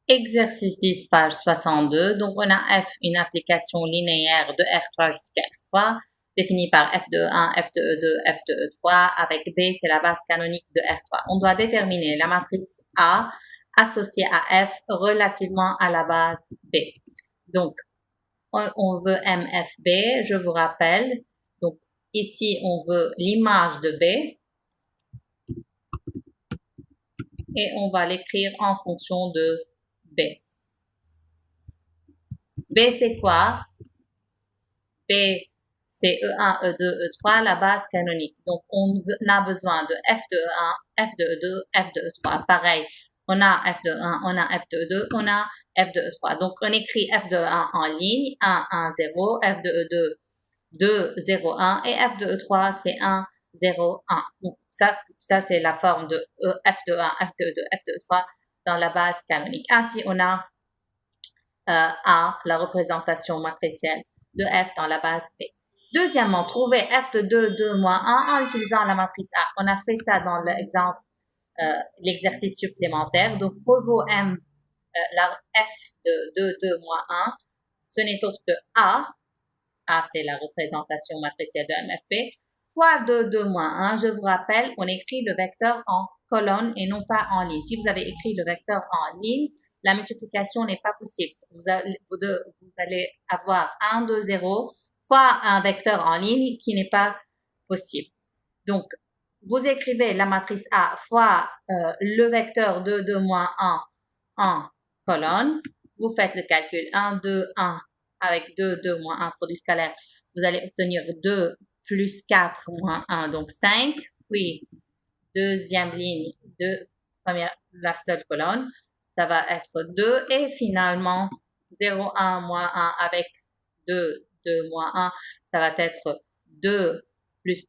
Exercice 10, page 62. Donc, on a F, une application linéaire de R3 jusqu'à R3, définie par F de E1, F de E2, F de E3, avec B, c'est la base canonique de R3. On doit déterminer la matrice A associée à F relativement à la base B. Donc, on veut MFB, je vous rappelle. Donc, ici, on veut l'image de B et on va l'écrire en fonction de B. B, c'est quoi? B, c'est E1, E2, E3, la base canonique. Donc, on a besoin de F de E1, F de E2, F de E3. Pareil, on a F de E1, on a F de E2, on a F de E3. Donc, on écrit F de E1 en ligne, 1, 1, 0, F de E2, 2, 0, 1, et F de E3, c'est 1, 0, 1. Donc, ça c'est la forme de F de 1, F de 2, F de 3 dans la base canonique. Ainsi, on a A, la représentation matricielle de F dans la base B. Deuxièmement, trouver F de 2, 2, moins 1 en utilisant la matrice A. On a fait ça dans l'exemple, l'exercice supplémentaire. Donc, pour vos M, la F de 2, 2, moins 1, ce n'est autre que A. A, c'est la représentation matricielle de MFP, fois 2, 2, moins 1. Je vous rappelle, on écrit le vecteur en colonne et non pas en ligne. Si vous avez écrit le vecteur en ligne, la multiplication n'est pas possible. Vous allez avoir 1, 2, 0 fois un vecteur en ligne qui n'est pas possible. Donc, vous écrivez la matrice A fois le vecteur 2, 2, moins 1 en colonne. Vous faites le calcul 1, 2, 1 avec 2, 2, moins 1, produit scalaire. Vous allez obtenir 2 plus 4 moins 1, donc 5. Puis, deuxième ligne de la seule colonne, ça va être 2. Et finalement, 0, 1, moins 1 avec 2, 2, moins 1, ça va être 2 plus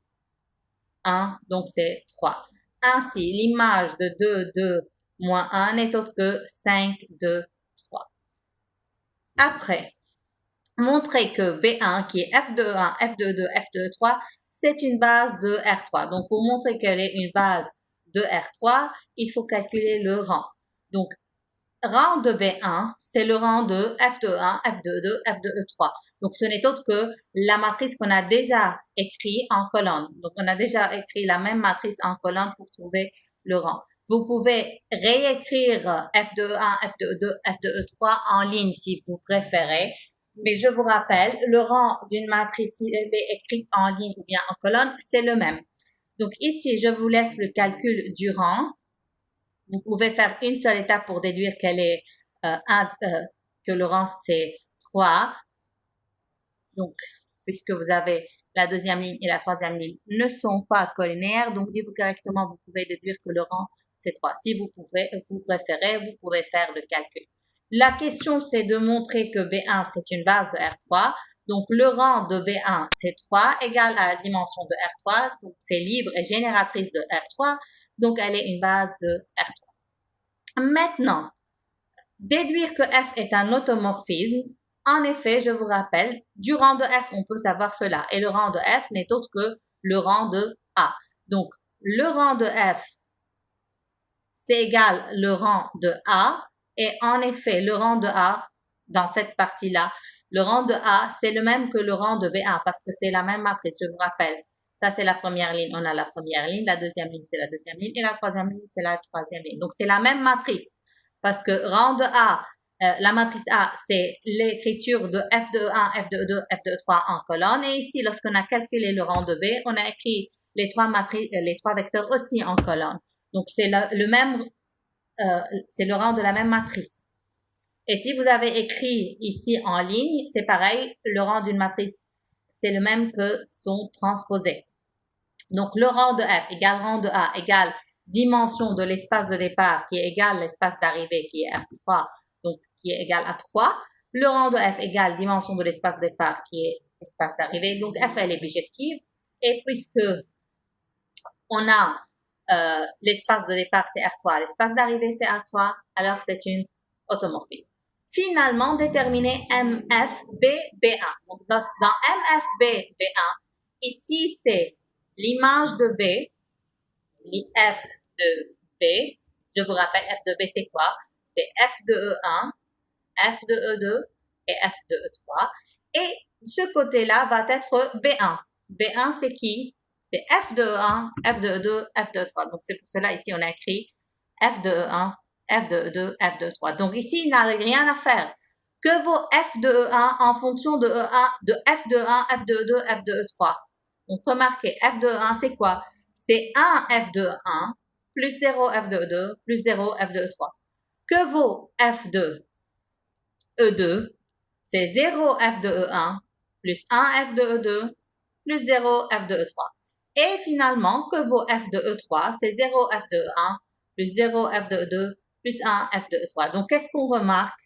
1, donc c'est 3. Ainsi, l'image de 2, 2, moins 1 n'est autre que 5, 2, 3. Après, montrer que B1, qui est F de 1, F de 2, F de 3, c'est une base de R3. Donc, pour montrer qu'elle est une base de R3, il faut calculer le rang. Donc, rang de B1, c'est le rang de F de 1, F de 2, F de E3. Donc, ce n'est autre que la matrice qu'on a déjà écrite en colonne. Donc, on a déjà écrit la même matrice en colonne pour trouver le rang. Vous pouvez réécrire F de 1, F de 2, F de E3 en ligne si vous préférez. Mais je vous rappelle, le rang d'une matrice, si elle est écrite en ligne ou bien en colonne, c'est le même. Donc ici, je vous laisse le calcul du rang. Vous pouvez faire une seule étape pour déduire que le rang c'est 3. Donc, puisque vous avez la deuxième ligne et la troisième ligne ne sont pas collinéaires, donc dites-vous correctement, vous pouvez déduire que le rang c'est 3. Si vous préférez, vous pouvez faire le calcul. La question, c'est de montrer que B1, c'est une base de R3. Donc, le rang de B1, c'est 3, égal à la dimension de R3. Donc, c'est libre et génératrice de R3. Donc, elle est une base de R3. Maintenant, déduire que F est un automorphisme. En effet, je vous rappelle, du rang de F, on peut savoir cela. Et le rang de F n'est autre que le rang de A. Donc, le rang de F, c'est égal le rang de A. Et en effet, le rang de A, dans cette partie-là, le rang de A, c'est le même que le rang de B1 parce que c'est la même matrice, je vous rappelle. Ça, c'est la première ligne, on a la première ligne. La deuxième ligne, c'est la deuxième ligne. Et la troisième ligne, c'est la troisième ligne. Donc, c'est la même matrice. Parce que rang de A, la matrice A, c'est l'écriture de F de 1, F de 2, F de 3 en colonne. Et ici, lorsqu'on a calculé le rang de B, on a écrit les trois vecteurs aussi en colonne. Donc, c'est le même, c'est le rang de la même matrice. Et si vous avez écrit ici en ligne, c'est pareil, le rang d'une matrice, c'est le même que son transposé. Donc, le rang de F égale rang de A égale dimension de l'espace de départ qui est égal à l'espace d'arrivée qui est F3, donc qui est égal à 3. Le rang de F égale dimension de l'espace de départ qui est espace d'arrivée. Donc, F, elle est bijective. Et puisque on a l'espace de départ, c'est R3, l'espace d'arrivée, c'est R3, alors c'est une automorphisme. Finalement, déterminer MFB-B1. Donc, dans MFB-B1, ici, c'est l'image de B, F de B. Je vous rappelle, F de B, c'est quoi? c'est F de E1, F de E2 et F de E3. Et ce côté-là va être B1. B1, c'est qui? C'est F de E1, F de E2, F de E3. Donc, c'est pour cela, ici, on a écrit F de E1, F de E2, F de E3. Donc, ici, il n'a rien à faire. Que vaut F de E1 en fonction de E1, de F de E1, F de E2, F de E3? Donc, remarquez, F de E1, c'est quoi? C'est 1 F de E1 plus 0 F de E2 plus 0 F de E3. Que vaut F de E2? C'est 0 F de E1 plus 1 F de E2 plus 0 F de E3. Et finalement, que vaut F de E3? C'est 0 F de E1 plus 0 F de E2 plus 1 F de E3. Donc, qu'est-ce qu'on remarque?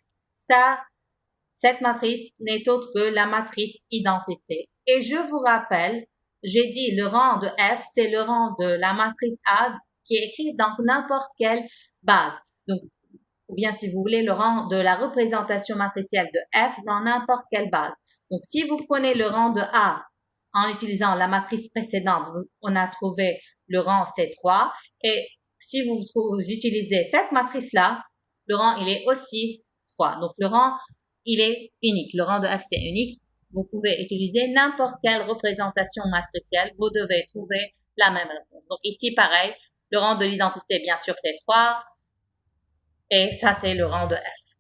Cette matrice n'est autre que la matrice identité. Et je vous rappelle, j'ai dit le rang de F, c'est le rang de la matrice A qui est écrit dans n'importe quelle base. Donc, ou bien si vous voulez le rang de la représentation matricielle de F dans n'importe quelle base. Donc, si vous prenez le rang de A en utilisant la matrice précédente, on a trouvé le rang C3. Et si vous utilisez cette matrice-là, le rang, il est aussi 3. Donc, le rang, il est unique. Le rang de F, c'est unique. Vous pouvez utiliser n'importe quelle représentation matricielle. Vous devez trouver la même réponse. Donc, ici, pareil, le rang de l'identité, bien sûr, c'est 3. Et ça, c'est le rang de F.